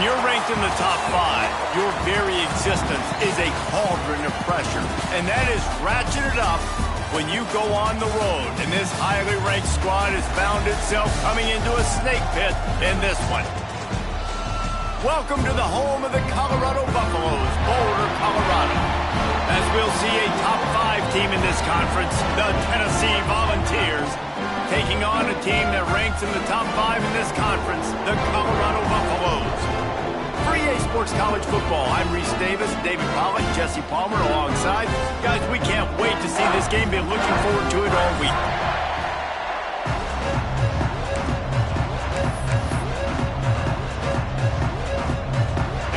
When you're ranked in the top 5, your very existence is a cauldron of pressure. And that is ratcheted up when you go on the road. And this highly ranked squad has found itself coming into a snake pit in this one. Welcome to the home of the Colorado Buffaloes, Boulder, Colorado. As we'll see a top 5 team in this conference, the Tennessee Volunteers, taking on a team that ranks in the top 5 in this conference, the Colorado Buffaloes. For EA Sports College Football, I'm Reese Davis, David Pollack, Jesse Palmer alongside. Guys, we can't wait to see this game. Been looking forward to it all week.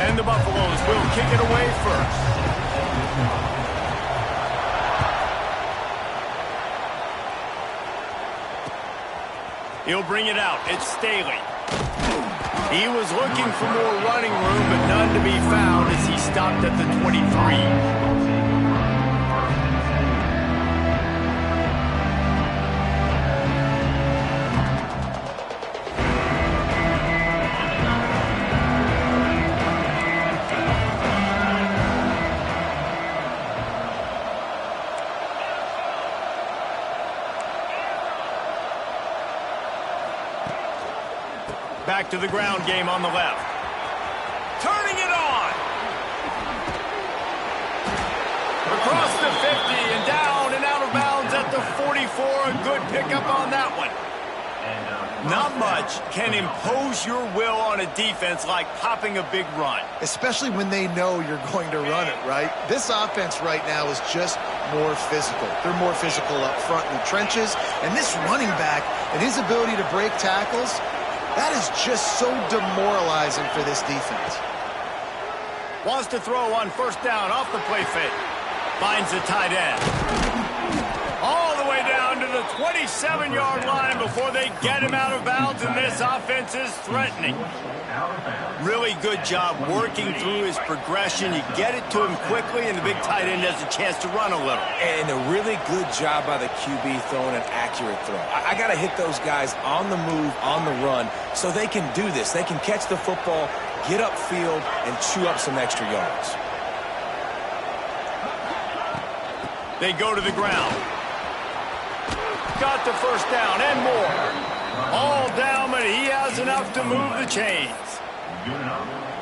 And the Buffaloes will kick it away first. He'll bring it out. It's Staley. He was looking for more running room, but none to be found as he stopped at the 23. Back to the ground game on the left. Turning it on. Across the 50 and down and out of bounds at the 44. A good pickup on that one. Not much can impose your will on a defense like popping a big run. Especially when they know you're going to run it, right? This offense right now is just more physical. They're more physical up front in the trenches. And this running back and his ability to break tackles, that is just so demoralizing for this defense. Wants to throw on first down off the play fake. Finds the tight end. All the way down to the 27-yard line before they get him out of bounds, and this offense is threatening. Really good job working through his progression. You get it to him quickly, and the big tight end has a chance to run a little. And a really good job by the QB throwing an accurate throw. I got to hit those guys on the move, on the run, so they can do this. They can catch the football, get upfield, and chew up some extra yards. They go to the ground. Got the first down and more. All down, but he has enough to move the chains.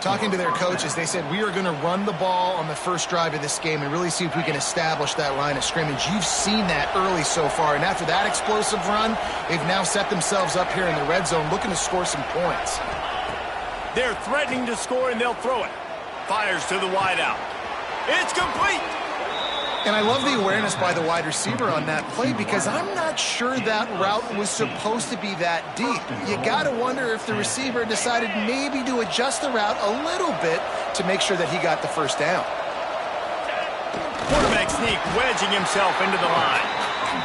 Talking to their coaches, they said, we are going to run the ball on the first drive of this game and really see if we can establish that line of scrimmage. You've seen that early so far, and after that explosive run, they've now set themselves up here in the red zone looking to score some points. They're threatening to score, and they'll throw it. Fires to the wideout. It's complete. And I love the awareness by the wide receiver on that play because I'm not sure that route was supposed to be that deep. You got to wonder if the receiver decided maybe to adjust the route a little bit to make sure that he got the first down. Quarterback sneak wedging himself into the line.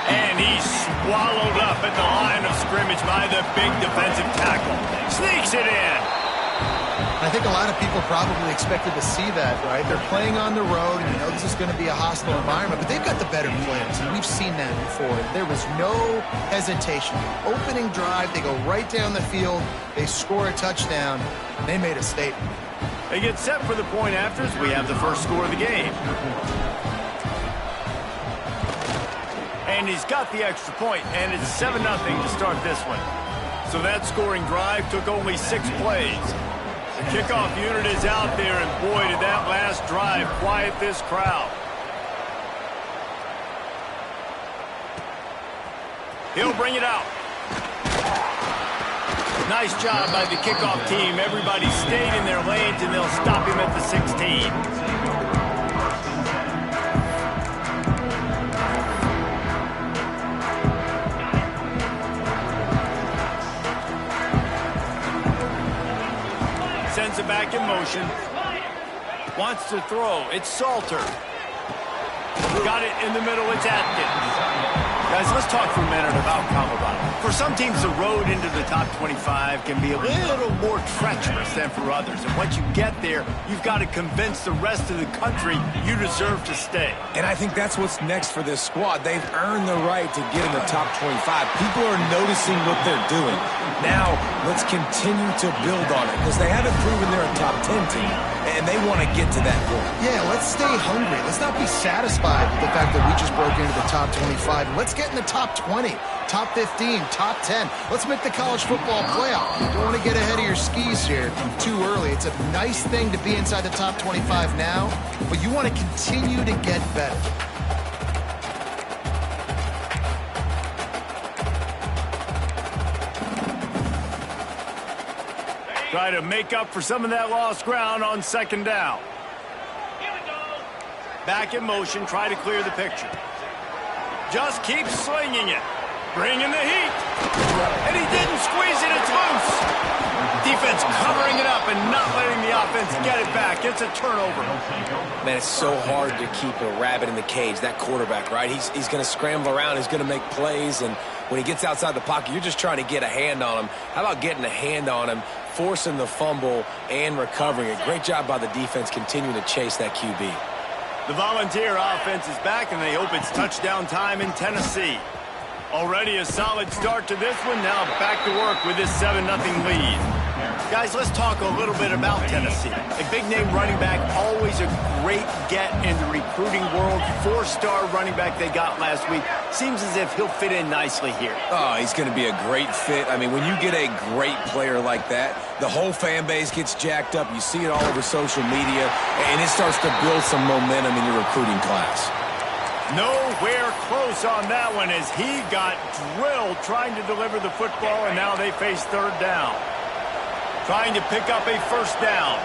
And he's swallowed up at the line of scrimmage by the big defensive tackle. Sneaks it in. I think a lot of people probably expected to see that, right? They're playing on the road, and you know this is going to be a hostile environment, but they've got the better players, and we've seen that before. There was no hesitation. Opening drive, they go right down the field, they score a touchdown, they made a statement. They get set for the point afters. We have the first score of the game. And he's got the extra point, and it's 7-0 to start this one. So that scoring drive took only 6 plays. The kickoff unit is out there, and boy, did that last drive quiet this crowd. He'll bring it out. Nice job by the kickoff team. Everybody stayed in their lanes, and they'll stop him at the 16. Sends it back in motion. Wants to throw. It's Salter. Got it in the middle. It's Atkins. Guys, let's talk for a minute about Colorado. For some teams, the road into the top 25 can be a little more treacherous than for others. And once you get there, you've got to convince the rest of the country you deserve to stay. And I think that's what's next for this squad. They've earned the right to get in the top 25. People are noticing what they're doing. Now, let's continue to build on it because they haven't proven they're a top 10 team, and they want to get to that point. Yeah, let's stay hungry. Let's not be satisfied with the fact that we just broke into the top 25. Let's get in the top 20, top 15, top 10. Let's make the college football playoff. Don't want to get ahead of your skis here too early. It's a nice thing to be inside the top 25 now, but you want to continue to get better. Try to make up for some of that lost ground on second down. Back in motion, try to clear the picture. Just keep slinging it. Bringing the heat. And he didn't squeeze it, it's loose. Defense covering it up and not letting the offense get it back. It's a turnover. Man, it's so hard to keep a rabbit in the cage, that quarterback, right? He's going to scramble around, he's going to make plays, and when he gets outside the pocket, you're just trying to get a hand on him. How about getting a hand on him, forcing the fumble, and recovering it? Great job by the defense continuing to chase that QB. The Volunteer offense is back, and they hope it's touchdown time in Tennessee. Already a solid start to this one. Now back to work with this 7-0 lead. Guys, let's talk a little bit about Tennessee. A big-name running back, always a great get in the recruiting world. 4-star running back they got last week. Seems as if he'll fit in nicely here. Oh, he's going to be a great fit. I mean, when you get a great player like that, the whole fan base gets jacked up. You see it all over social media, and it starts to build some momentum in your recruiting class. Nowhere close on that one as he got drilled trying to deliver the football, and now they face third down. Trying to pick up a first down.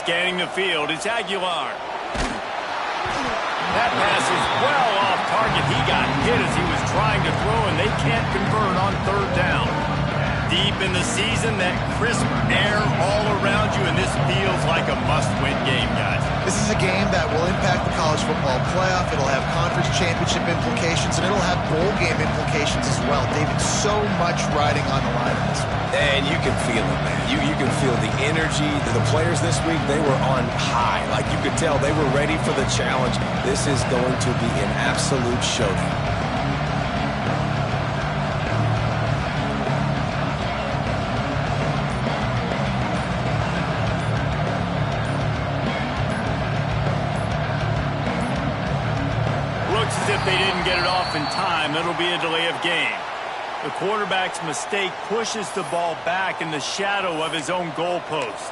Scanning the field, it's Aguilar. That pass is well off target. He got hit as he was trying to throw, and they can't convert on third down. Deep in the season, that crisp air all around you, and this feels like a must-win game, guys. This is a game that will impact the college football playoff. It'll have conference championship implications, and it'll have bowl game implications as well. David, so much riding on the line in this one. And you can feel it, man. You can feel the energy. The players this week, they were on high. Like you could tell, they were ready for the challenge. This is going to be an absolute showdown. As if they didn't get it off in time, it'll be a delay of game. The quarterback's mistake pushes the ball back in the shadow of his own goalpost.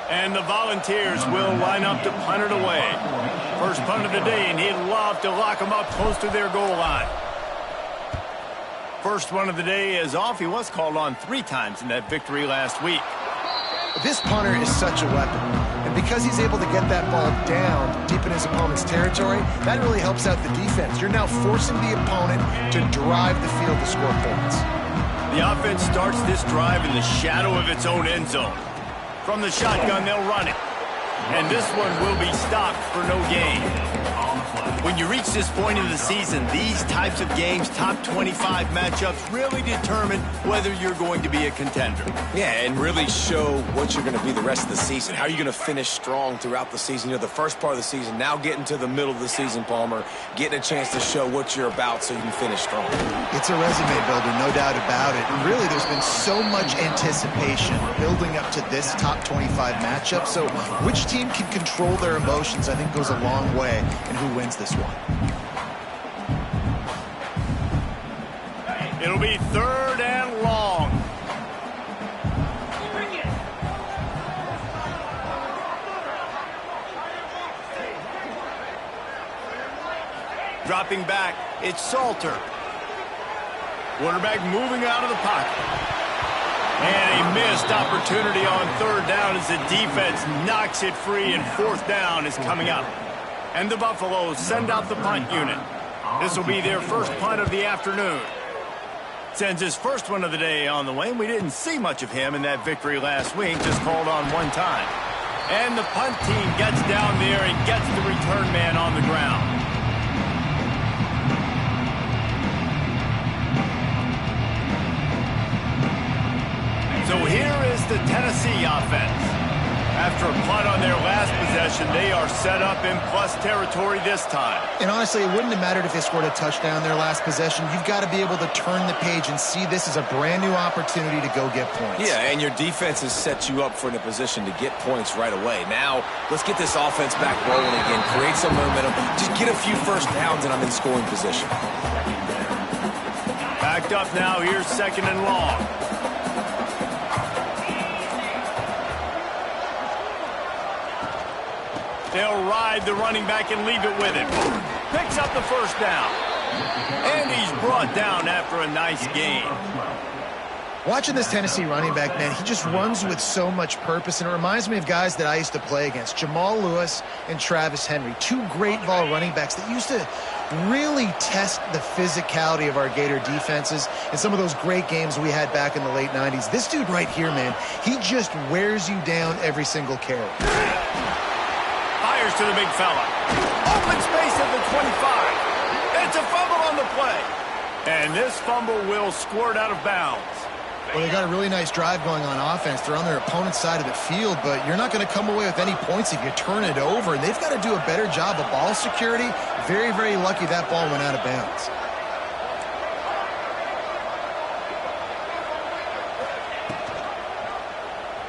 And the Volunteers will line up to punt it away. First punt of the day, and he'd love to lock them up close to their goal line. First one of the day is off. He was called on 3 times in that victory last week. This punter is such a weapon. And because he's able to get that ball down deep in his opponent's territory, that really helps out the defense. You're now forcing the opponent to drive the field to score points. The offense starts this drive in the shadow of its own end zone. From the shotgun, they'll run it. And this one will be stopped for no gain. When you reach this point in the season, these types of games, top 25 matchups, really determine whether you're going to be a contender. Yeah, and really show what you're going to be the rest of the season. How are you going to finish strong throughout the season? You know, the first part of the season, now getting to the middle of the season, Palmer, getting a chance to show what you're about so you can finish strong. It's a resume builder, no doubt about it. And really, there's been so much anticipation building up to this top 25 matchup. So which team can control their emotions, I think, goes a long way in who wins this one. It'll be 3rd and long. Dropping back, it's Salter. Quarterback moving out of the pocket. And a missed opportunity on 3rd down as the defense knocks it free, and 4th down is coming up. And the Buffaloes send out the punt unit. This will be their first punt of the afternoon. Sends his first one of the day on the way. We didn't see much of him in that victory last week, just called on one time. And the punt team gets down there and gets the return man on the ground. So here is the Tennessee offense. After a punt on their last possession, they are set up in plus territory this time. And honestly, it wouldn't have mattered if they scored a touchdown their last possession. You've got to be able to turn the page and see this as a brand new opportunity to go get points. Yeah, and your defense has set you up for in a position to get points right away. Now, let's get this offense back rolling again, create some momentum, just get a few first downs, and I'm in scoring position. Backed up now, here's 2nd and long. They'll ride the running back and leave it with him. Picks up the 1st down. And he's brought down after a nice gain. Watching this Tennessee running back, man, he just runs with so much purpose, and it reminds me of guys that I used to play against, Jamal Lewis and Travis Henry, 2 great ball running backs that used to really test the physicality of our Gator defenses in some of those great games we had back in the late 90s. This dude right here, man, he just wears you down every single carry. Fires to the big fella. Open space at the 25. It's a fumble on the play. And this fumble will squirt out of bounds. Well, they got a really nice drive going on offense. They're on their opponent's side of the field, but you're not going to come away with any points if you turn it over. And they've got to do a better job of ball security. Very, very lucky that ball went out of bounds.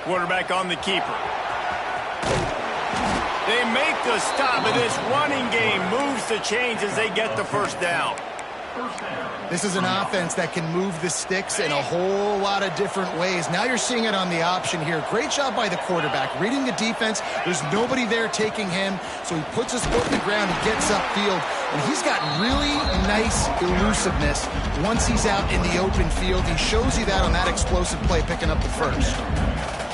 Quarterback on the keeper. They make the stop, and this running game moves the chains as they get the 1st down. This is an offense that can move the sticks in a whole lot of different ways. Now you're seeing it on the option here. Great job by the quarterback. Reading the defense, there's nobody there taking him, so he puts his foot in the ground and gets upfield. And he's got really nice elusiveness once he's out in the open field. He shows you that on that explosive play, picking up the 1st.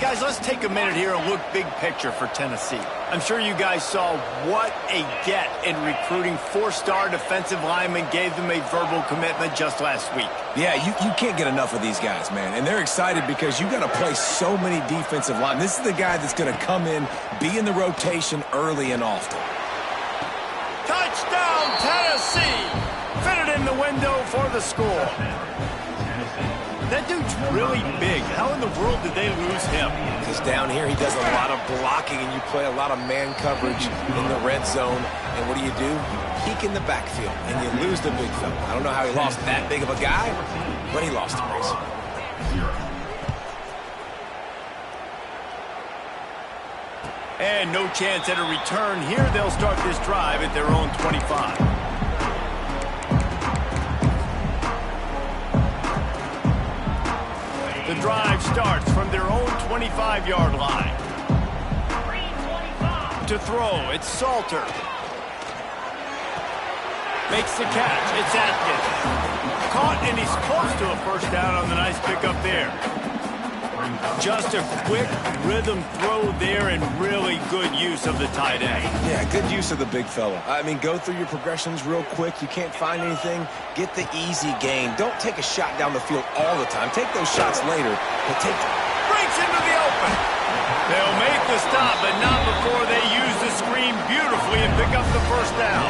Guys, let's take a minute here and look big picture for Tennessee. I'm sure you guys saw what a get in recruiting. 4-star defensive linemen gave them a verbal commitment just last week. Yeah, you can't get enough of these guys, man. And they're excited because you got to play so many defensive linemen. This is the guy that's going to come in, be in the rotation early and often. Touchdown, Tennessee! Fitted in the window for the score. That dude's really big. How in the world did they lose him? Because down here he does a lot of blocking, and you play a lot of man coverage in the red zone. And what do? You peek in the backfield, and you lose the big fella. I don't know how he lost that big of a guy, but he lost him, Mason. And no chance at a return here. They'll start this drive at their own 25. The drive starts from their own 25-yard line. To throw, it's Salter. Makes the catch, it's Atkins. Caught, and he's close to a 1st down on the nice pickup there. Just a quick rhythm throw there, and really good use of the tight end. Yeah, good use of the big fella. I mean, go through your progressions real quick. You can't find anything, get the easy gain. Don't take a shot down the field all the time. Take those shots later, but take them. Breaks into the open. They'll make the stop, but not before they use the screen beautifully and pick up the 1st down.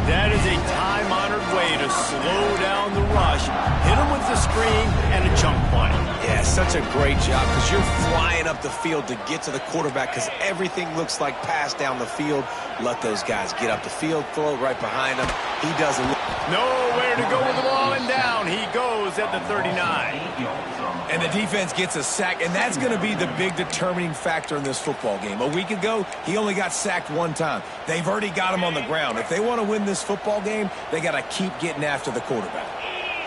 That is a time-honored way to slow down the rush, hit him with the screen, and a chunk play. Yeah, such a great job because you're flying up the field to get to the quarterback because everything looks like pass down the field. Let those guys get up the field, throw it right behind him. He doesn't. Nowhere to go with the ball, and down he goes at the 39. And the defense gets a sack, and that's going to be the big determining factor in this football game. A week ago, he only got sacked one time. They've already got him on the ground. If they want to win this football game, they got to keep getting after the quarterback.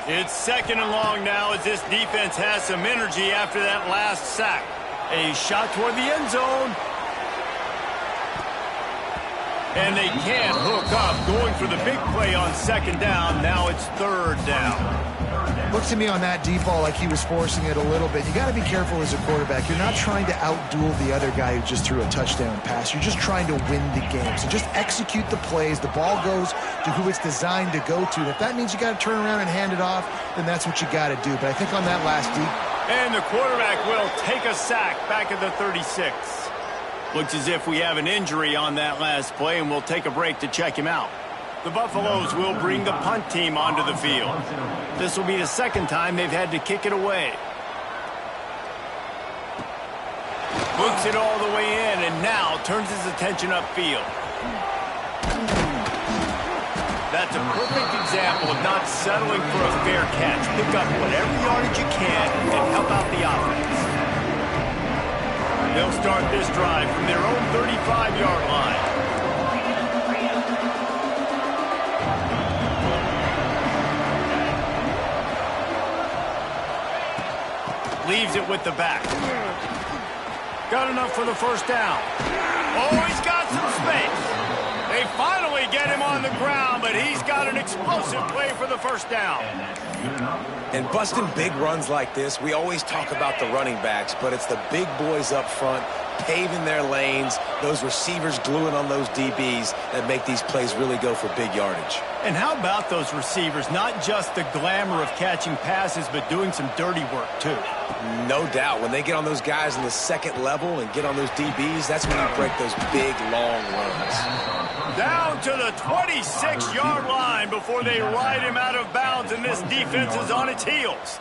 It's 2nd and long now as this defense has some energy after that last sack. A shot toward the end zone. And they can't hook up, going for the big play on 2nd down. Now it's 3rd down. Looks to me on that deep ball like he was forcing it a little bit. You got to be careful as a quarterback. You're not trying to outduel the other guy who just threw a touchdown pass. You're just trying to win the game. So just execute the plays. The ball goes to who it's designed to go to. And if that means you got to turn around and hand it off, then that's what you got to do. But I think on that last deep. And the quarterback will take a sack back at the 36. Looks as if we have an injury on that last play, and we'll take a break to check him out. The Buffaloes will bring the punt team onto the field. This will be the 2nd time they've had to kick it away. Books it all the way in, and now turns his attention upfield. That's a perfect example of not settling for a fair catch. Pick up whatever yardage you can and help out the offense. They'll start this drive from their own 35-yard line. Leaves it with the back. Got enough for the 1st down. Oh, he's got some space. They finally get him on the ground, but he's got an explosive play for the 1st down. And busting big runs like this, we always talk about the running backs, but it's the big boys up front, paving their lanes, those receivers gluing on those DBs that make these plays really go for big yardage. And how about those receivers? Not just the glamour of catching passes, but doing some dirty work, too. No doubt. When they get on those guys in the 2nd level and get on those DBs, that's when you break those big, long runs. Down to the 26-yard line before they ride him out of bounds, and this defense is on its heels.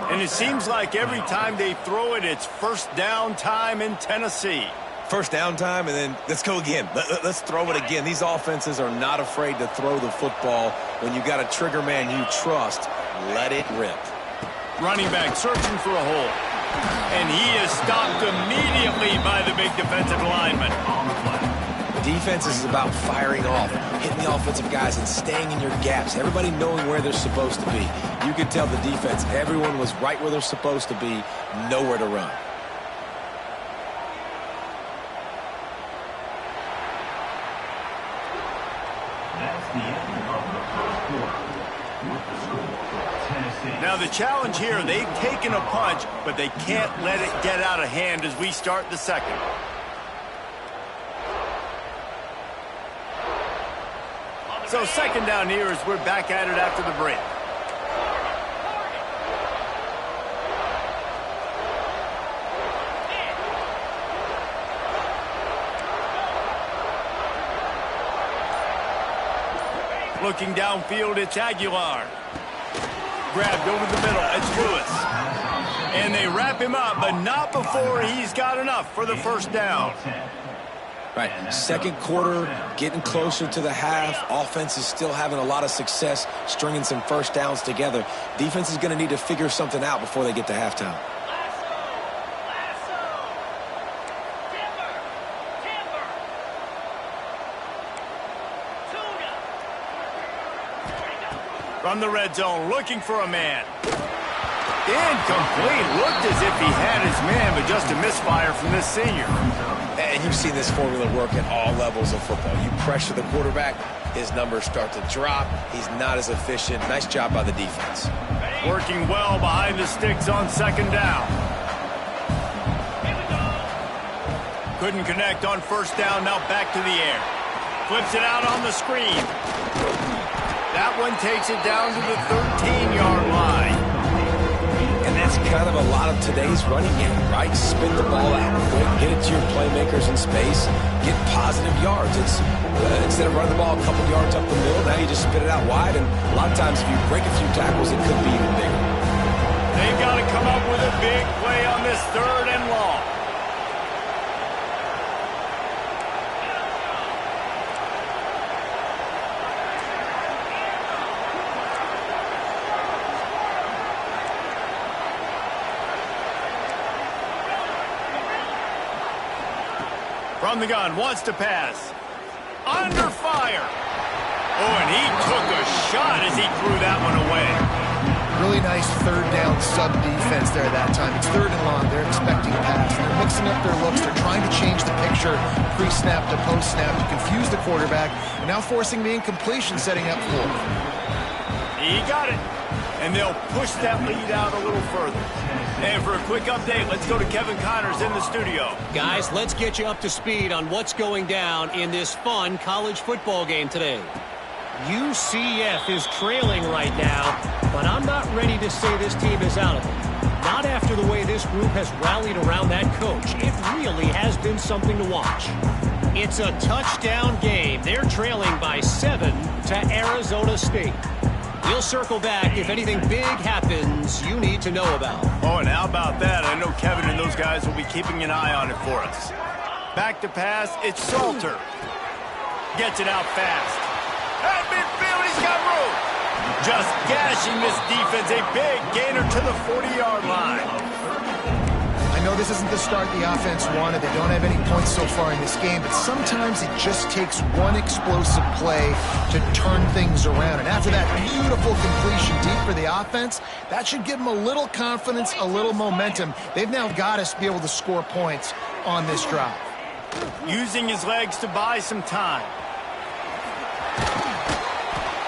And it seems like every time they throw it, it's 1st down time in Tennessee. 1st down time, and then let's go again. Let's throw it again. These offenses are not afraid to throw the football. When you got a trigger man you trust, let it rip. Running back searching for a hole. And he is stopped immediately by the big defensive lineman. Defense is about firing off, hitting the offensive guys and staying in your gaps. Everybody knowing where they're supposed to be. You could tell the defense, everyone was right where they're supposed to be, nowhere to run. Now the challenge here, they've taken a punch, but they can't let it get out of hand as we start the 2nd. So 2nd down here as we're back at it after the break. Looking downfield, it's Aguilar. Grabbed over the middle, it's Lewis. And they wrap him up, but not before he's got enough for the 1st down. Right, 2nd quarter, getting closer to the half. Offense is still having a lot of success stringing some 1st downs together. Defense is going to need to figure something out before they get to halftime. From the red zone, looking for a man. Incomplete. Looked as if he had his man, but just a misfire from this senior. And you've seen this formula work at all levels of football. You pressure the quarterback, his numbers start to drop. He's not as efficient. Nice job by the defense. Working well behind the sticks on 2nd down. Couldn't connect on 1st down. Now back to the air. Flips it out on the screen. That one takes it down to the 13-yard line. And that's kind of a lot of today's running game, right? Spin the ball out quick, get it to your playmakers in space, get positive yards. It's instead of running the ball a couple yards up the middle, now you just spit it out wide, and a lot of times if you break a few tackles, it could be even bigger. They've got to come up with a big play on this 3rd and long. From the gun, wants to pass. Under fire. Oh, and he took a shot as he threw that one away. Really nice 3rd down sub defense there that time. It's 3rd and long. They're expecting pass. They're mixing up their looks. They're trying to change the picture pre-snap to post-snap to confuse the quarterback. And now forcing the incompletion, setting up 4th. He got it. And they'll push that lead out a little further. And for a quick update, let's go to Kevin Connors in the studio. Guys, let's get you up to speed on what's going down in this fun college football game today. UCF is trailing right now, but I'm not ready to say this team is out of it. Not after the way this group has rallied around that coach. It really has been something to watch. It's a touchdown game. They're trailing by 7 to Arizona State. We'll circle back if anything big happens you need to know about. Oh, and how about that? I know Kevin and those guys will be keeping an eye on it for us. Back to pass, it's Salter. Gets it out fast. At midfield, he's got room. Just gashing this defense, a big gainer to the 40-yard line. I know this isn't the start the offense wanted. They don't have any points so far in this game, but sometimes it just takes one explosive play to turn things around. And after that beautiful completion deep for the offense, that should give them a little confidence, a little momentum. They've now got to be able to score points on this drive. Using his legs to buy some time.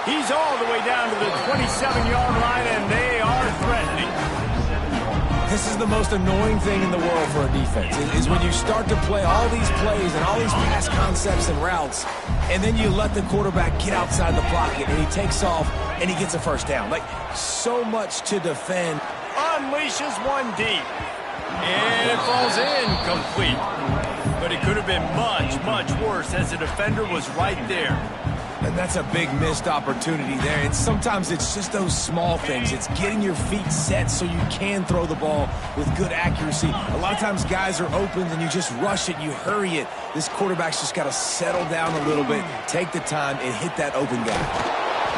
He's all the way down to the 27-yard line, and they are threatening. This is the most annoying thing in the world for a defense, is when you start to play all these plays and all these pass concepts and routes, and then you let the quarterback get outside the pocket, and he takes off, and he gets a first down. Like, so much to defend. Unleashes one deep. And it falls incomplete. But it could have been much, much worse as the defender was right there. And that's a big missed opportunity there. And sometimes it's just those small things. It's getting your feet set so you can throw the ball with good accuracy. A lot of times guys are open and you just rush it, you hurry it. This quarterback's just got to settle down a little bit, take the time, and hit that open guy.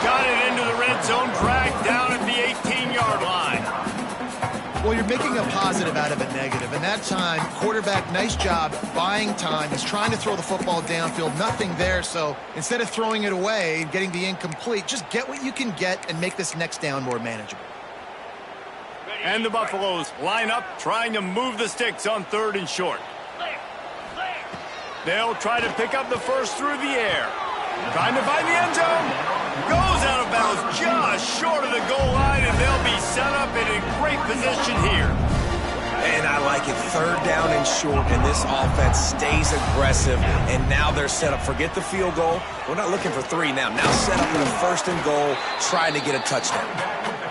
Got it into the red zone, dragged down at the 18-yard line. Well, you're making a positive out of a negative. And that time, quarterback, nice job buying time. He's trying to throw the football downfield. Nothing there. So instead of throwing it away and getting the incomplete, just get what you can get and make this next down more manageable. And the Buffaloes line up, trying to move the sticks on 3rd and short. They'll try to pick up the first through the air. Trying to find the end zone. Goes out of bounds just short of the goal line, and they'll be set up in a great position here. And I like it. 3rd down and short, and this offense stays aggressive. And now they're set up. Forget the field goal. We're not looking for 3 now. Now set up in a 1st and goal, trying to get a touchdown.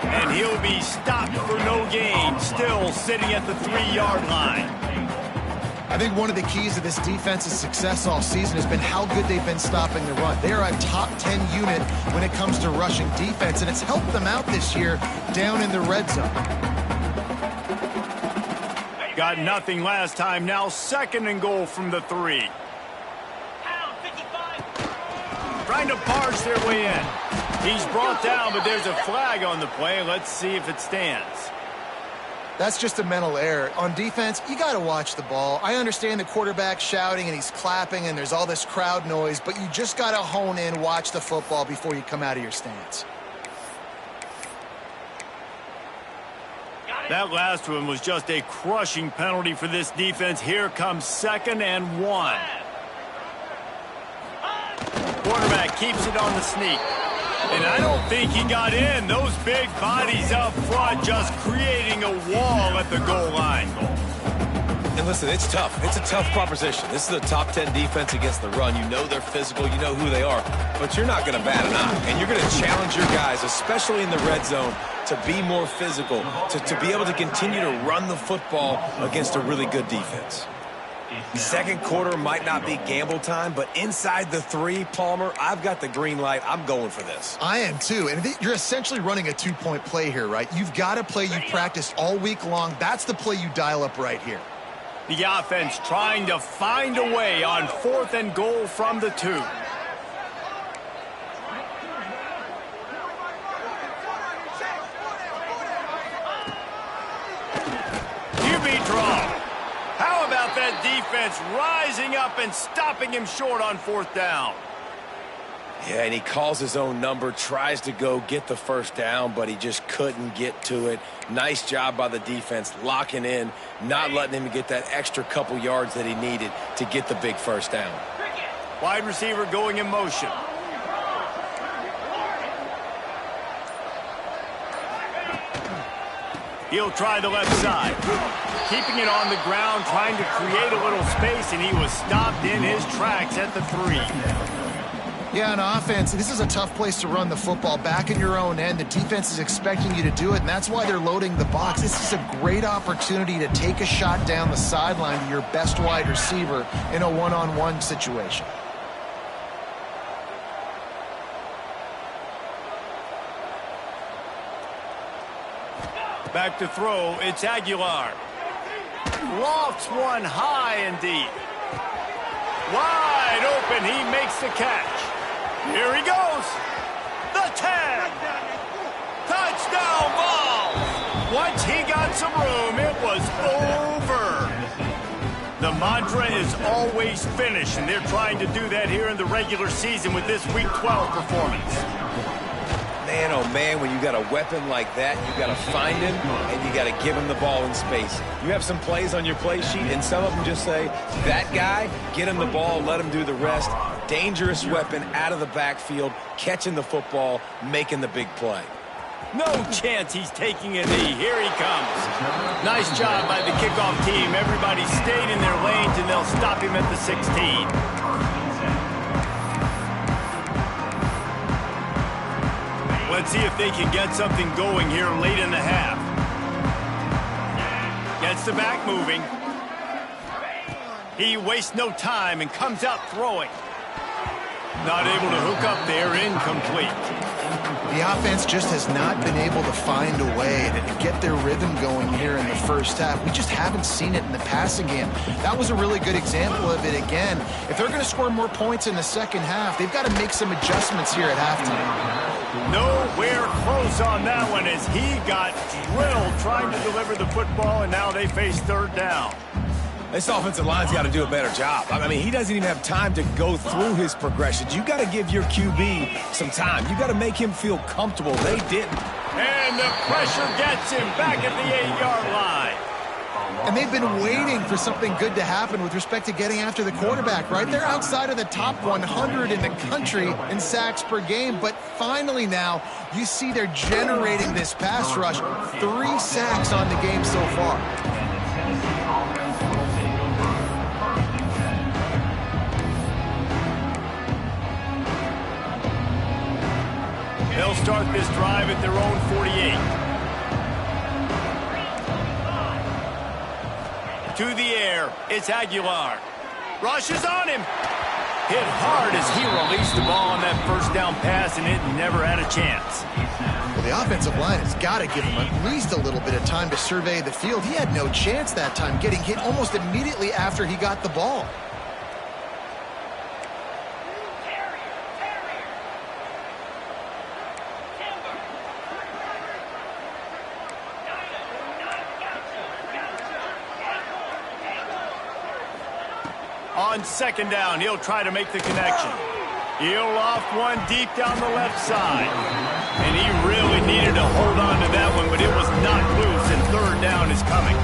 And he'll be stopped for no gain, still sitting at the 3-yard line. I think one of the keys to this defense's success all season has been how good they've been stopping the run. They are a top 10 unit when it comes to rushing defense, and it's helped them out this year down in the red zone. Got nothing last time. Now 2nd and goal from the 3. Trying to barge their way in. He's brought down, but there's a flag on the play. Let's see if it stands. That's just a mental error. On defense, you got to watch the ball. I understand the quarterback shouting and he's clapping and there's all this crowd noise, but you just got to hone in, watch the football before you come out of your stance. That last one was just a crushing penalty for this defense. Here comes 2nd and 1. Quarterback keeps it on the sneak. And I don't think he got in. Those big bodies up front just creating a wall at the goal line. And listen, it's tough. It's a tough proposition. This is a top 10 defense against the run. You know they're physical. You know who they are. But you're not going to bat an eye. And you're going to challenge your guys, especially in the red zone, to be more physical, to be able to continue to run the football against a really good defense. Second quarter might not be gamble time, but inside the 3, Palmer, I've got the green light. I'm going for this. I am too. And you're essentially running a 2-point play here, right? You've got a play you've practiced all week long. That's the play you dial up right here. The offense trying to find a way on 4th and goal from the 2. QB draw. How about that defense rising up and stopping him short on 4th down? Yeah, and he calls his own number, tries to go get the first down, but he just couldn't get to it. Nice job by the defense, locking in, not letting him get that extra couple yards that he needed to get the big first down. Wide receiver going in motion. He'll try the left side. Keeping it on the ground, trying to create a little space, and he was stopped in his tracks at the 3. Yeah, on offense, this is a tough place to run the football. Back in your own end, the defense is expecting you to do it, and that's why they're loading the box. This is a great opportunity to take a shot down the sideline to your best wide receiver in a one-on-one situation. Back to throw, it's Aguilar. Lofts one high and deep. Wide open, he makes the catch. Here he goes. The 10. Touchdown ball. Once he got some room, it was over. The mantra is always finish, and they're trying to do that here in the regular season with this Week 12 performance. Man, oh man, when you got a weapon like that, you got to find him and you got to give him the ball in space. You have some plays on your play sheet, and some of them just say, that guy, get him the ball, let him do the rest. Dangerous weapon out of the backfield, catching the football, making the big play. No chance he's taking a knee. Here he comes. Nice job by the kickoff team. Everybody stayed in their lanes, and they'll stop him at the 16. Let's see if they can get something going here late in the half. Gets the back moving. He wastes no time and comes out throwing. Not able to hook up there, incomplete. The offense just has not been able to find a way to get their rhythm going here in the first half. We just haven't seen it in the passing game. That was a really good example of it again. If they're going to score more points in the second half, they've got to make some adjustments here at halftime. Nowhere close on that one as he got drilled trying to deliver the football, and now they face 3rd down. This offensive line's got to do a better job. I mean, he doesn't even have time to go through his progressions. You got to give your QB some time. You got to make him feel comfortable. They didn't. And the pressure gets him back at the 8-yard line. And they've been waiting for something good to happen with respect to getting after the quarterback, right? They're outside of the top 100 in the country in sacks per game, but finally now you see they're generating this pass rush. 3 sacks on the game so far. They'll start this drive at their own 48. To the air, it's Aguilar. Rushes on him. Hit hard as he released the ball on that first down pass, and it never had a chance. Well, the offensive line has got to give him at least a little bit of time to survey the field. He had no chance that time, getting hit almost immediately after he got the ball. On 2nd down, he'll try to make the connection. He'll loft one deep down the left side. And he really needed to hold on to that one, but it was not loose, and 3rd down is coming.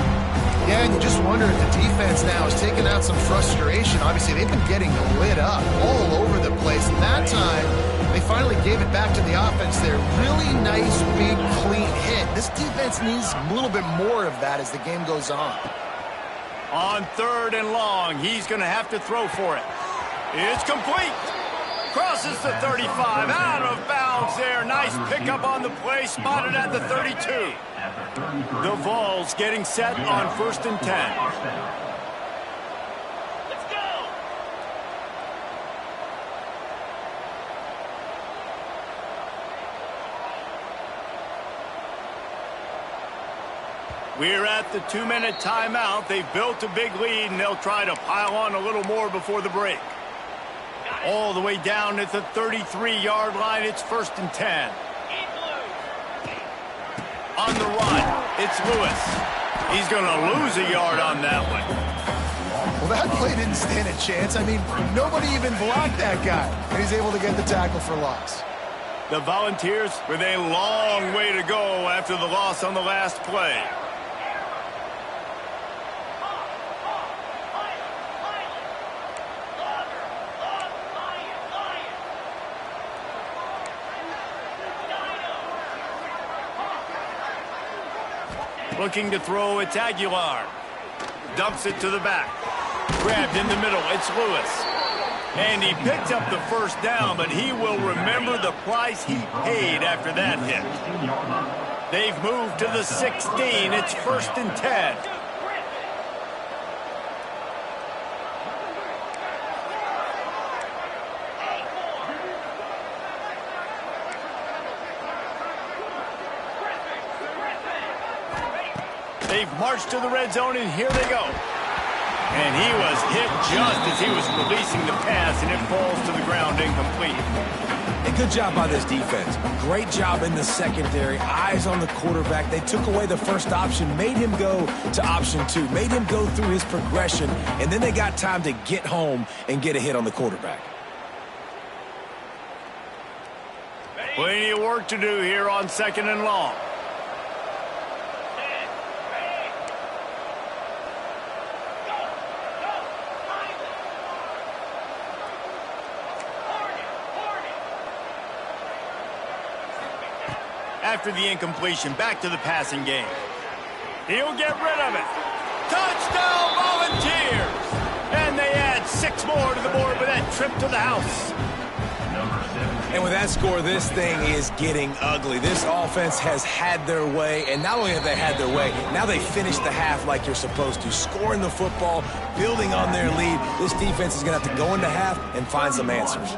Yeah, and you just wonder if the defense now is taking out some frustration. Obviously, they've been getting lit up all over the place. And that time, they finally gave it back to the offense there. Really nice, big, clean hit. This defense needs a little bit more of that as the game goes on. On 3rd and long, he's going to have to throw for it. It's complete. Crosses the 35, out of bounds there. Nice pickup on the play, spotted at the 32. The Vols getting set on 1st and 10. Let's go. We're at the 2-minute timeout. They've built a big lead, and they'll try to pile on a little more before the break. All the way down at the 33-yard line, it's 1st and 10. On the run, it's Lewis. He's going to lose a yard on that one. Well, that play didn't stand a chance. I mean, nobody even blocked that guy. And he's able to get the tackle for loss. The Volunteers with a long way to go after the loss on the last play. Looking to throw, it's Aguilar. Dumps it to the back. Grabbed in the middle, it's Lewis. And he picked up the first down, but he will remember the price he paid after that hit. They've moved to the 16. It's 1st and 10. They've marched to the red zone, and here they go. And he was hit just as he was releasing the pass, and it falls to the ground incomplete. A good job by this defense. Great job in the secondary. Eyes on the quarterback. They took away the first option, made him go to option 2, made him go through his progression, and then they got time to get home and get a hit on the quarterback. Plenty of work to do here on 2nd and long. After the incompletion, back to the passing game. He'll get rid of it. Touchdown, Volunteers! And they add 6 more to the board with that trip to the house. And with that score, this thing is getting ugly. This offense has had their way, and not only have they had their way, now they finish the half like you're supposed to, scoring the football, building on their lead. This defense is going to have to go into half and find some answers.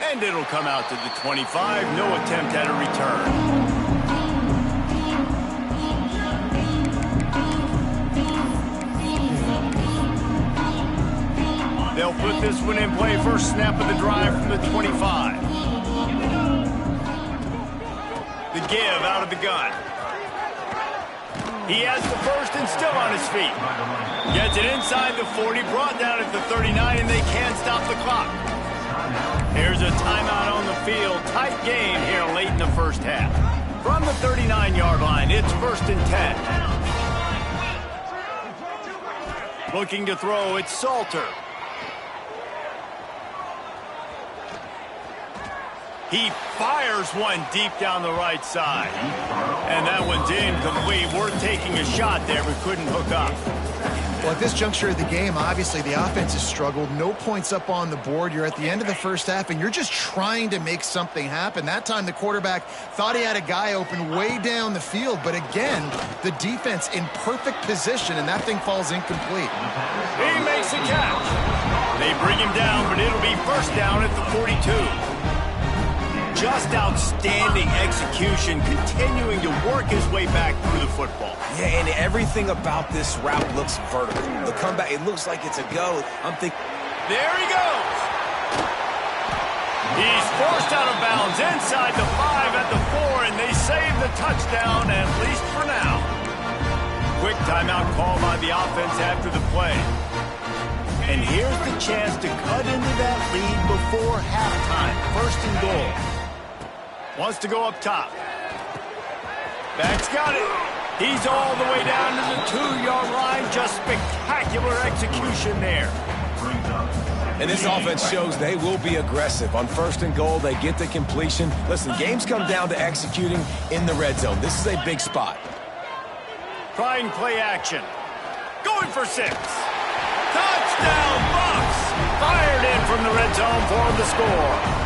And it'll come out to the 25. No attempt at a return. They'll put this one in play. First snap of the drive from the 25. The give out of the gun. He has the first and still on his feet. Gets it inside the 40, brought down at the 39, and they can't stop the clock. Here's a timeout on the field. Tight game here late in the first half. From the 39-yard line, it's 1st and 10. Looking to throw, it's Salter. He fires one deep down the right side. And that one's incomplete. We're taking a shot there, but couldn't hook up. Well, at this juncture of the game, obviously the offense has struggled. No points up on the board. You're at the end of the first half, and you're just trying to make something happen. That time, the quarterback thought he had a guy open way down the field. But again, the defense in perfect position, and that thing falls incomplete. He makes the catch. They bring him down, but it'll be first down at the 42. Just outstanding execution, continuing to work his way back through the football. Yeah, and everything about this route looks vertical. The comeback, it looks like it's a go. I'm thinking, there he goes. He's forced out of bounds inside the 5 at the 4, and they save the touchdown, at least for now. Quick timeout call by the offense after the play. And here's the chance to cut into that lead before halftime. 1st and goal. Wants to go up top. Back's got it. He's all the way down to the 2-yard line. Just spectacular execution there. And this offense shows they will be aggressive. On 1st and goal, they get the completion. Listen, games come down to executing in the red zone. This is a big spot. Trying play action. Going for 6. Touchdown, Bucks! Fired in from the red zone for the score.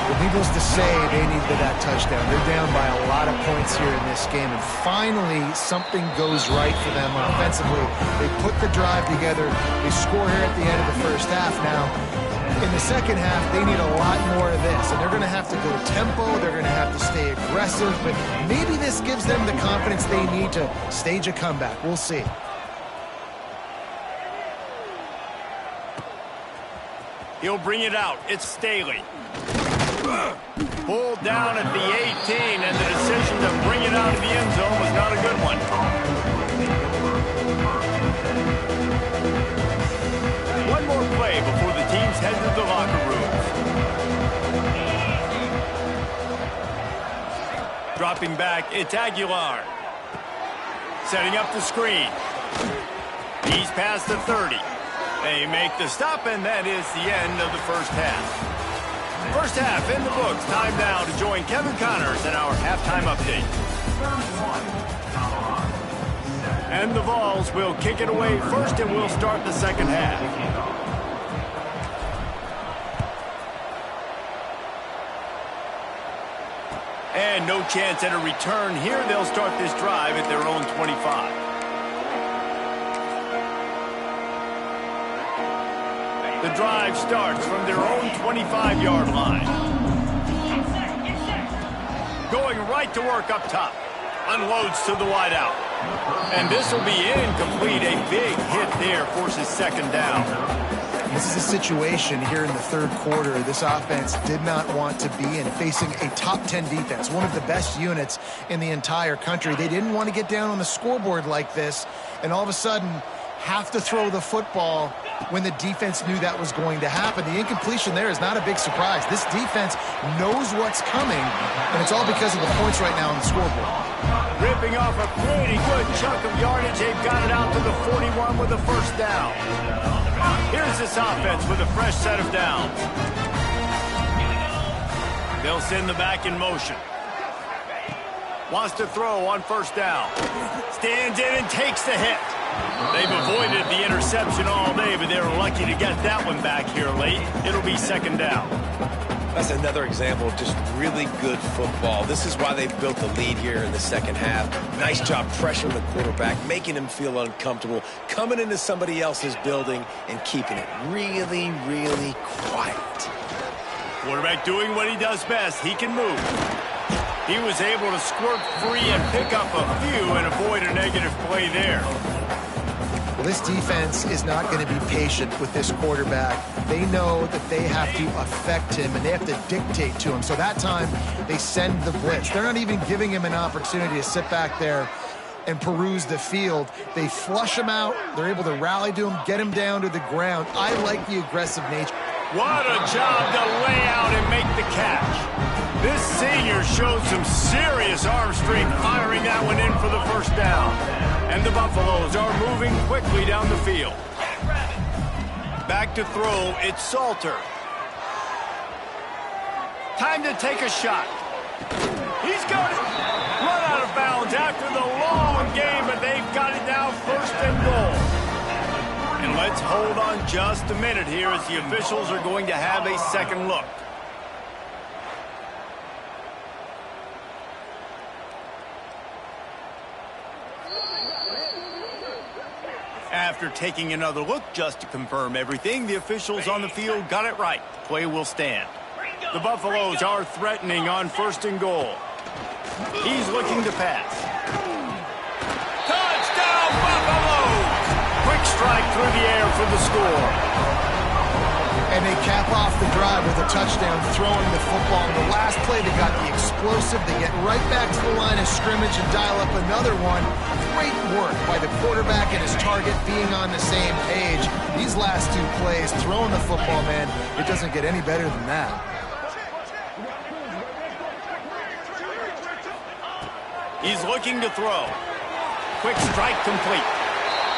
Well, needless to say, they needed that touchdown. They're down by a lot of points here in this game, and finally something goes right for them offensively. They put the drive together. They score here at the end of the first half. Now, in the second half, they need a lot more of this, and they're going to have to go tempo. They're going to have to stay aggressive, but maybe this gives them the confidence they need to stage a comeback. We'll see. He'll bring it out. It's Staley. Pulled down at the 18, and the decision to bring it out of the end zone was not a good one. One more play before the teams head to the locker rooms. Dropping back, it's Aguilar. Setting up the screen. He's past the 30. They make the stop, and that is the end of the first half. First half in the books. Time now to join Kevin Connors in our halftime update. And the Vols will kick it away first, and we'll start the second half. And no chance at a return here. They'll start this drive at their own 25. The drive starts from their own 25-yard line. Going right to work up top. Unloads to the wideout. And this will be incomplete. A big hit there forces second down. This is a situation here in the third quarter this offense did not want to be in, facing a top 10 defense, one of the best units in the entire country. They didn't want to get down on the scoreboard like this, and all of a sudden have to throw the football when the defense knew that was going to happen. The incompletion there is not a big surprise. This defense knows what's coming, and it's all because of the points right now on the scoreboard. Ripping off a pretty good chunk of yardage. They've got it out to the 41 with a first down. Here's this offense with a fresh set of downs. They'll send the back in motion. Wants to throw on first down. Stands in and takes the hit. They've avoided the interception all day, but they're lucky to get that one back here late. It'll be second down. That's another example of just really good football. This is why they've built the lead here in the second half. Nice job pressuring the quarterback, making him feel uncomfortable, coming into somebody else's building and keeping it really, really quiet. Quarterback doing what he does best. He can move. He was able to squirt free and pick up a few and avoid a negative play there. Well, this defense is not going to be patient with this quarterback. They know that they have to affect him, and they have to dictate to him. So that time, they send the blitz. They're not even giving him an opportunity to sit back there and peruse the field. They flush him out. They're able to rally to him, get him down to the ground. I like the aggressive nature. What a job to lay out and make the catch. This senior showed some serious arm strength firing that one in for the first down. And the Buffaloes are moving quickly down the field. Back to throw, it's Salter. Time to take a shot. He's got it. Run out of bounds after the long game, but they've got it now first and goal. And let's hold on just a minute here as the officials are going to have a second look. After taking another look just to confirm everything, the officials on the field got it right. Play will stand. The Buffaloes are threatening on first and goal. He's looking to pass. Touchdown, Buffaloes! Quick strike through the air for the score. And they cap off the drive with a touchdown, throwing the football. In the last play, they got the explosive. They get right back to the line of scrimmage and dial up another one. Great work by the quarterback and his target being on the same page. These last two plays, throwing the football, man, it doesn't get any better than that. He's looking to throw. Quick strike complete.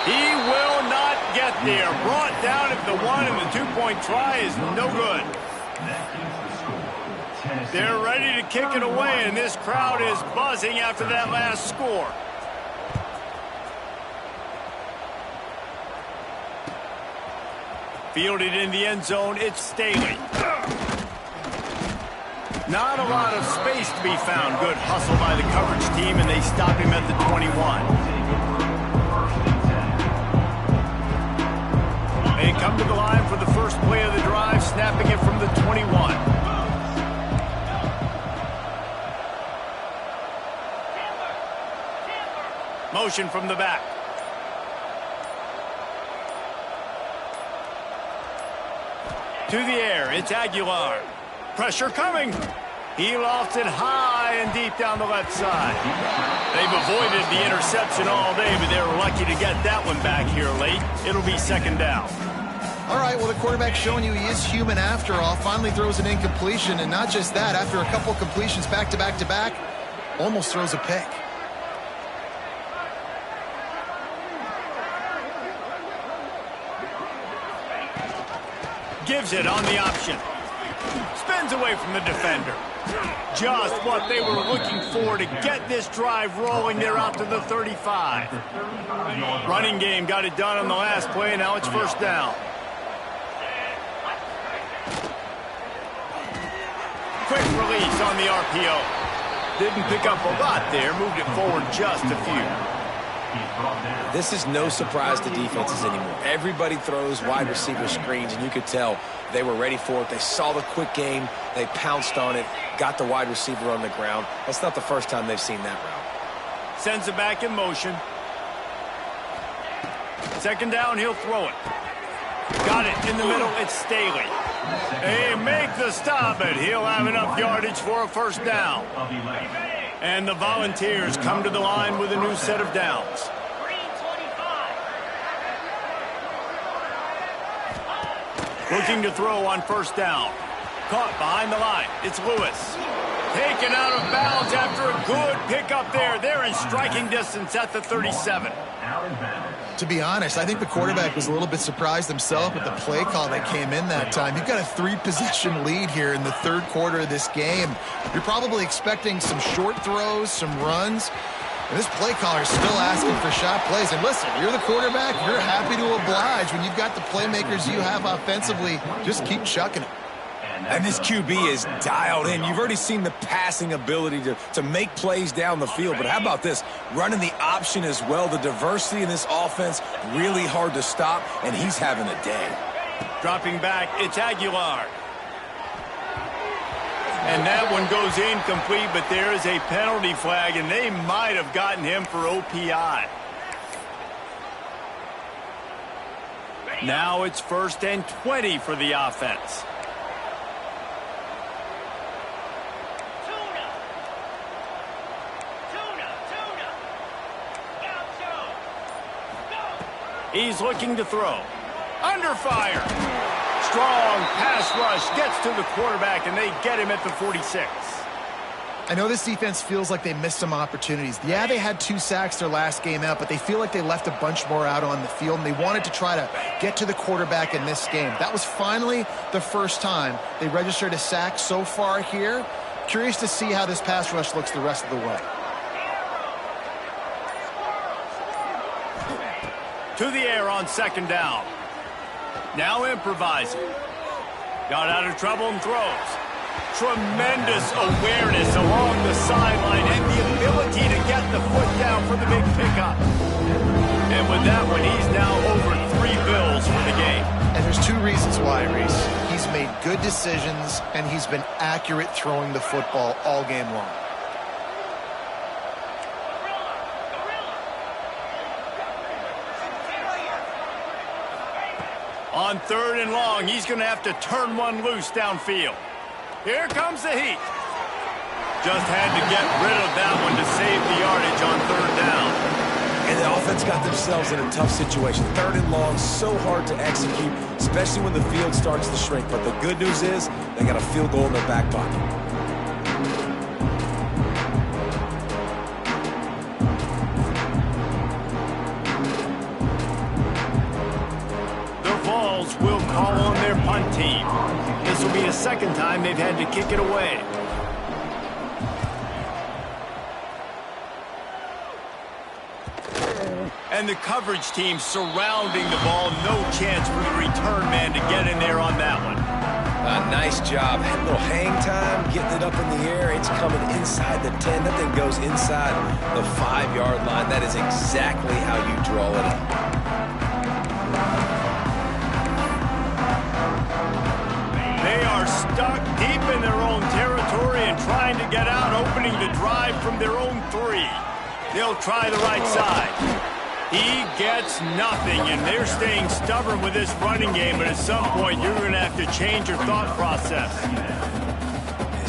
He will not get there. Brought down at the 1, and the 2-point try is no good. They're ready to kick it away, and this crowd is buzzing after that last score. Fielded in the end zone, it's Staley. Not a lot of space to be found. Good hustle by the coverage team, and they stop him at the 21. They come to the line for the first play of the drive, snapping it from the 21. Motion from the back. To the air, it's Aguilar. Pressure coming. He lofts it high and deep down the left side. They've avoided the interception all day, but they were lucky to get that one back here late. It'll be second down. All right, well, the quarterback's showing you he is human after all. Finally throws an incompletion, and not just that, after a couple completions back to back to back, almost throws a pick. Gives it on the option. Spins away from the defender. Just what they were looking for to get this drive rolling. They're out to the 35. Running game got it done on the last play. Now it's first down. Quick release on the RPO. Didn't pick up a lot there. Moved it forward just a few. This is no surprise to defenses anymore. Everybody throws wide receiver screens, and you could tell they were ready for it. They saw the quick game. They pounced on it, got the wide receiver on the ground. That's not the first time they've seen that route. Sends it back in motion. Second down, he'll throw it. Got it in the middle. It's Staley. They make the stop, but he'll have enough yardage for a first down. And the Volunteers come to the line with a new set of downs. Looking to throw on first down. Caught behind the line. It's Lewis. Taken out of bounds after a good pickup there. They're in striking distance at the 37. To be honest, I think the quarterback was a little bit surprised himself with the play call that came in that time. You've got a 3-possession lead here in the third quarter of this game. You're probably expecting some short throws, some runs. And this play caller is still asking for shot plays. And listen, you're the quarterback. You're happy to oblige. When you've got the playmakers you have offensively, just keep chucking it. And this QB is dialed in. You've already seen the passing ability to make plays down the field. But how about this? Running the option as well. The diversity in this offense, really hard to stop, and he's having a day. Dropping back, it's Aguilar. And that one goes incomplete, but there is a penalty flag, and they might have gotten him for OPI. Now it's 1st and 20 for the offense. He's looking to throw. Under fire. Strong pass rush gets to the quarterback, and they get him at the 46. I know this defense feels like they missed some opportunities. Yeah, they had 2 sacks their last game out, but they feel like they left a bunch more out on the field, and they wanted to try to get to the quarterback in this game. That was finally the first time they registered a sack so far here. Curious to see how this pass rush looks the rest of the way. To the air on second down. Now improvising. Got out of trouble and throws. Tremendous awareness along the sideline and the ability to get the foot down for the big pickup. And with that one, he's now over 3 bills for the game. And there's 2 reasons why, Reese. He's made good decisions, and he's been accurate throwing the football all game long. On 3rd and long, he's going to have to turn one loose downfield. Here comes the heat. Just had to get rid of that one to save the yardage on 3rd down. And the offense got themselves in a tough situation. 3rd and long, so hard to execute, especially when the field starts to shrink. But the good news is they got a field goal in their back pocket. call on their punt team. This will be the second time they've had to kick it away. And the coverage team surrounding the ball. No chance for the return man to get in there on that one. Nice job. A little hang time, getting it up in the air. It's coming inside the 10. That thing goes inside the 5-yard line. That is exactly how you draw it up. They are stuck deep in their own territory and trying to get out, opening the drive from their own 3. They'll try the right side. He gets nothing, and they're staying stubborn with this running game, but at some point you're going to have to change your thought process.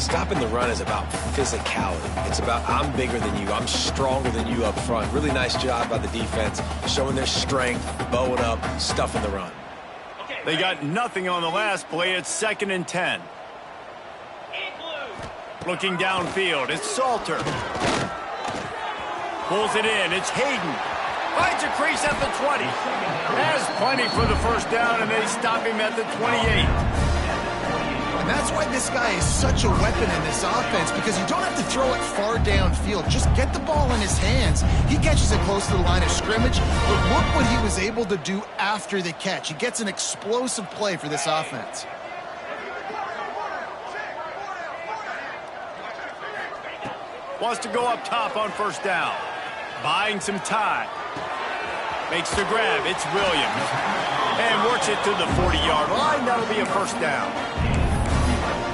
Stopping the run is about physicality. It's about I'm bigger than you, I'm stronger than you up front. Really nice job by the defense, showing their strength, bowing up, stuffing the run. They got nothing on the last play. It's 2nd and 10. Looking downfield, it's Salter. Pulls it in, it's Hayden. Finds a crease at the 20. Has plenty for the first down, and they stop him at the 28. And that's why this guy is such a weapon in this offense, because you don't have to throw it far downfield. Just get the ball in his hands. He catches it close to the line of scrimmage, but look what he was able to do after the catch. He gets an explosive play for this offense. Wants to go up top on first down. Buying some time. Makes the grab. It's Williams. And works it to the 40-yard line. That'll be a first down.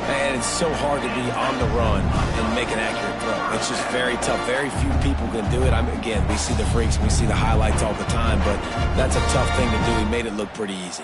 And it's so hard to be on the run and make an accurate throw. It's just very tough. Very few people can do it. Again, we see the freaks, we see the highlights all the time, but that's a tough thing to do. He made it look pretty easy.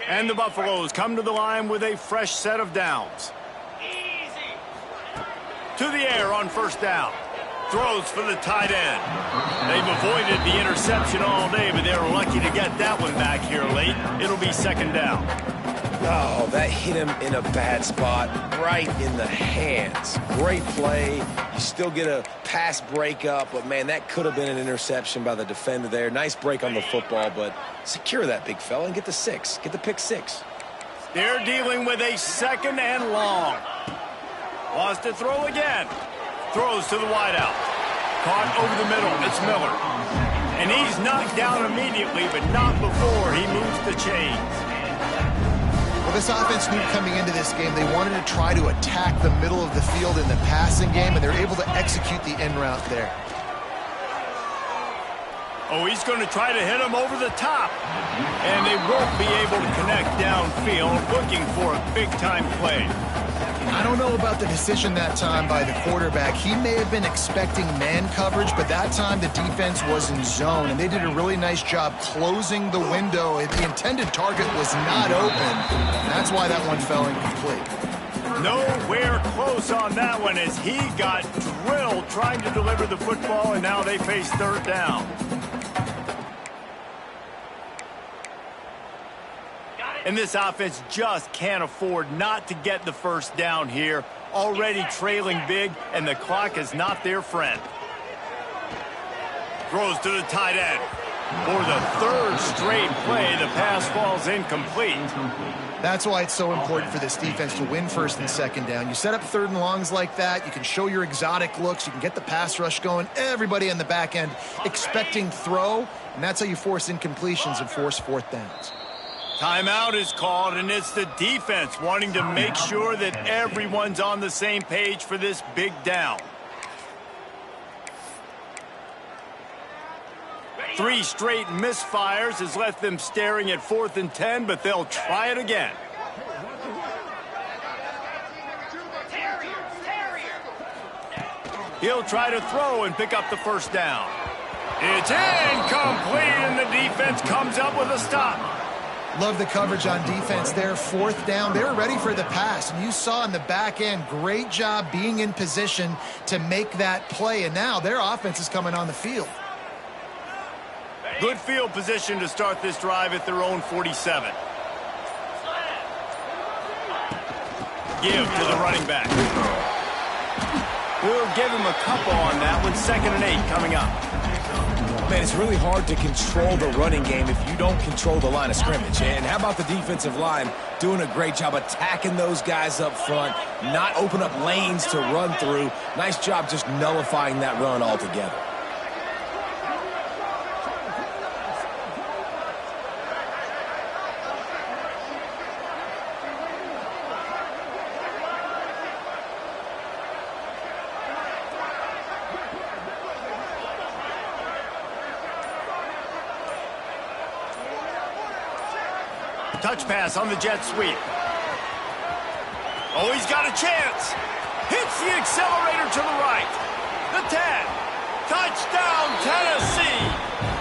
And the Buffaloes come to the line with a fresh set of downs. Easy. To the air on first down. Throws for the tight end. They've avoided the interception all day, but they're lucky to get that one back here late. It'll be 2nd down. Oh, that hit him in a bad spot, right in the hands. Great play. You still get a pass breakup, but, man, that could have been an interception by the defender there. Nice break on the football, but secure that big fella and get the 6. Get the pick 6. They're dealing with a 2nd and long. Wants to throw again. Throws to the wideout. Caught over the middle. It's Miller. And he's knocked down immediately, but not before he moves the chains. Well, this offense knew coming into this game they wanted to try to attack the middle of the field in the passing game, and they're able to execute the end route there. Oh, he's going to try to hit him over the top. And they won't be able to connect downfield, looking for a big-time play. I don't know about the decision that time by the quarterback. He may have been expecting man coverage, but that time the defense was in zone, and they did a really nice job closing the window. The intended target was not open, and that's why that one fell incomplete. Nowhere close on that one as he got drilled trying to deliver the football, and now they face 3rd down. And this offense just can't afford not to get the first down here. Already trailing big, and the clock is not their friend. Throws to the tight end. For the 3rd straight play, the pass falls incomplete. That's why it's so important for this defense to win 1st and 2nd down. You set up 3rd and longs like that, you can show your exotic looks, you can get the pass rush going, everybody on the back end expecting throw, and that's how you force incompletions and force 4th downs. Timeout is called, and it's the defense wanting to make sure that everyone's on the same page for this big down. 3 straight misfires has left them staring at 4th and 10, but they'll try it again. He'll try to throw and pick up the first down. It's incomplete, and the defense comes up with a stop. Love the coverage on defense there. 4th down. They were ready for the pass. And you saw in the back end, great job being in position to make that play. And now their offense is coming on the field. Good field position to start this drive at their own 47. Give to the running back. We'll give him a couple on that one. 2nd and 8 coming up. Man, it's really hard to control the running game if you don't control the line of scrimmage. And how about the defensive line doing a great job attacking those guys up front, not open up lanes to run through. Nice job just nullifying that run altogether. Touch pass on the jet sweep. Oh, he's got a chance. Hits the accelerator to the right. The 10. Touchdown, Tennessee.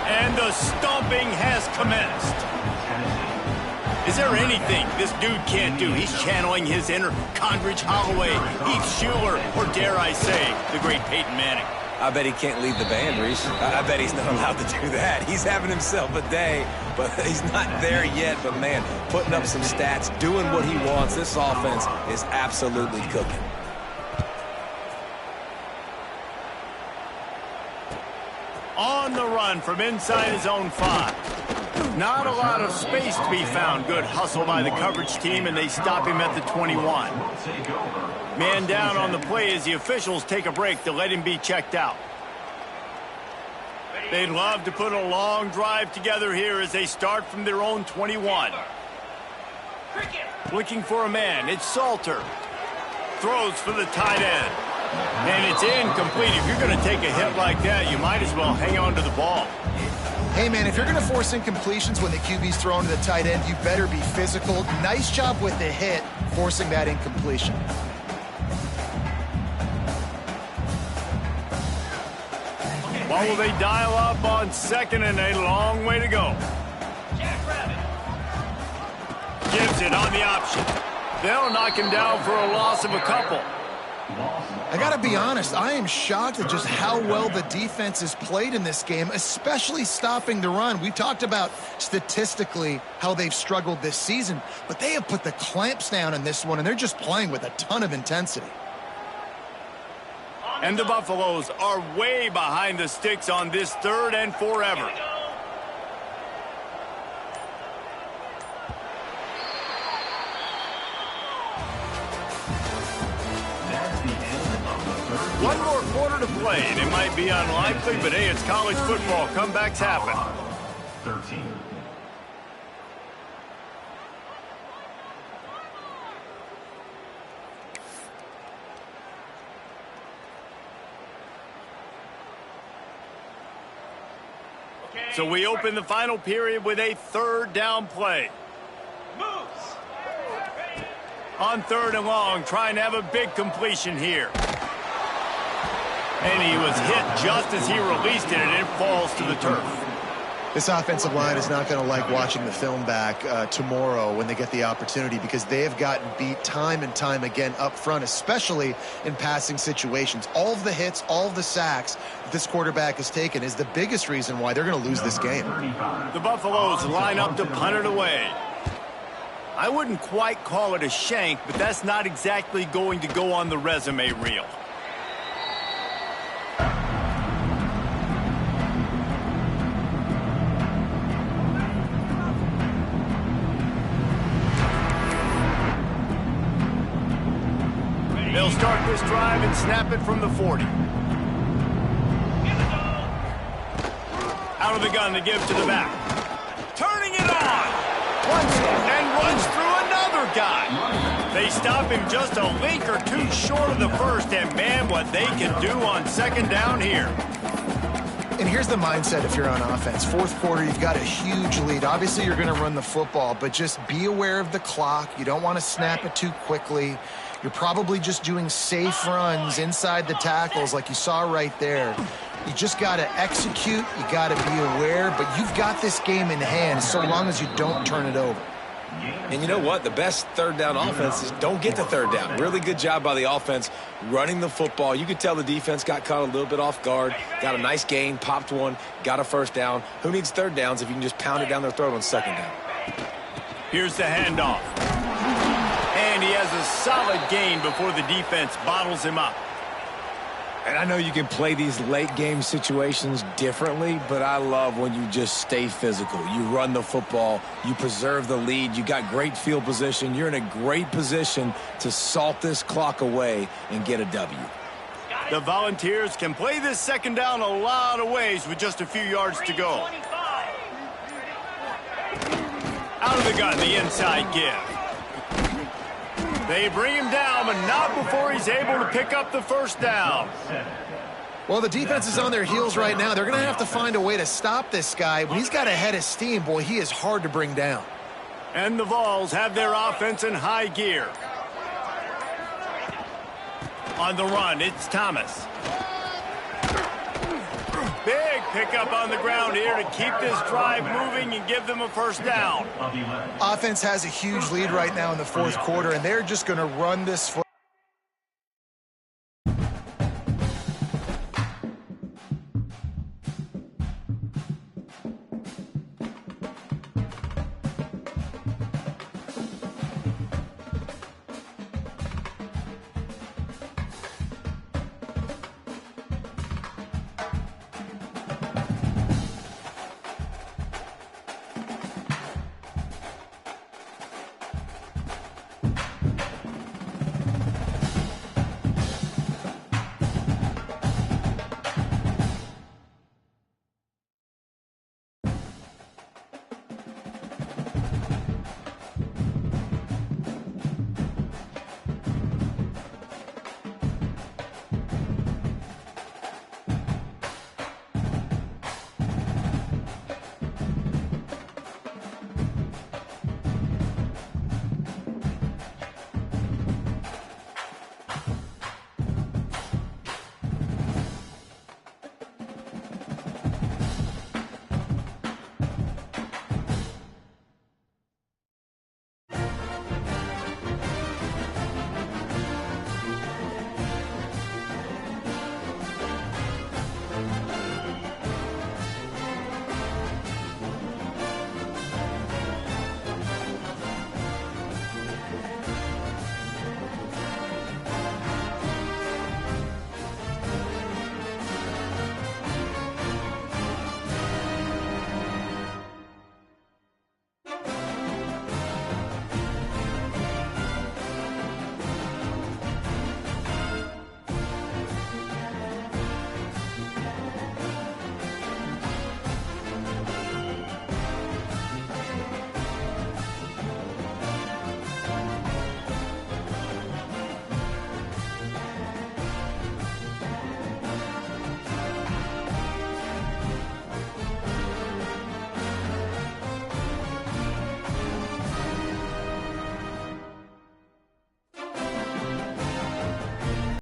And the stomping has commenced. Is there anything this dude can't do? He's channeling his inner Condridge Holloway, Heath Schuler, or dare I say, the great Peyton Manning. I bet he can't lead the band, Reese. I bet he's not allowed to do that. He's having himself a day, but he's not there yet. But, man, putting up some stats, doing what he wants. This offense is absolutely cooking. On the run from inside his own 5. Not a lot of space to be found. Good hustle by the coverage team, and they stop him at the 21. Man down on the play as the officials take a break to let him be checked out. They'd love to put a long drive together here as they start from their own 21. Looking for a man. It's Salter. Throws for the tight end. And it's incomplete. If you're going to take a hit like that, you might as well hang on to the ball. Hey, man, if you're going to force incompletions when the QB's thrown to the tight end, you better be physical. Nice job with the hit, forcing that incompletion. What will they dial up on 2nd and a long way to go? Gives it on the option. They'll knock him down for a loss of a couple. I got to be honest, I am shocked at just how well the defense has played in this game, especially stopping the run. We've talked about statistically how they've struggled this season, but they have put the clamps down in this one, and they're just playing with a ton of intensity. And the Buffaloes are way behind the sticks on this 3rd and forever. One more quarter to play, and it might be unlikely, but hey, it's college football. Comebacks happen. 13. So we open the final period with a 3rd down play. On 3rd and long, trying to have a big completion here. And he was hit just as he released it, and it falls to the turf. This offensive line is not going to like watching the film back tomorrow when they get the opportunity, because they have gotten beat time and time again up front, especially in passing situations. All of the hits, all of the sacks that this quarterback has taken is the biggest reason why they're going to lose this game. The Buffaloes line up to punt it away. I wouldn't quite call it a shank, but that's not exactly going to go on the resume reel. They'll start this drive and snap it from the 40. Out of the gun to give to the back. Turning it on. And runs through another guy. They stop him just a link or two short of the first, and man, what they can do on 2nd down here. And here's the mindset if you're on offense. 4th quarter, you've got a huge lead. Obviously, you're going to run the football, but just be aware of the clock. You don't want to snap it too quickly. You're probably just doing safe runs inside the tackles like you saw right there. You just got to execute. You got to be aware, but you've got this game in hand so long as you don't turn it over. And you know what? The best third down offenses don't get to third down. Really good job by the offense running the football. You could tell the defense got caught a little bit off guard, got a nice gain, popped one, got a first down. Who needs third downs if you can just pound it down their throat on second down? Here's the handoff. And he has a solid gain before the defense bottles him up. And I know you can play these late game situations differently, but I love when you just stay physical. You run the football, you preserve the lead, you got great field position. You're in a great position to salt this clock away and get a W. The Volunteers can play this second down a lot of ways with just a few yards to go. Out of the gun, the inside give. They bring him down, but not before he's able to pick up the first down. Well, the defense is on their heels right now. They're going to have to find a way to stop this guy. When he's got a head of steam, boy, he is hard to bring down. And the Vols have their offense in high gear. On the run, it's Thomas. Big pickup on the ground here to keep this drive moving and give them a first down. Offense has a huge lead right now in the fourth quarter, and they're just going to run this foot.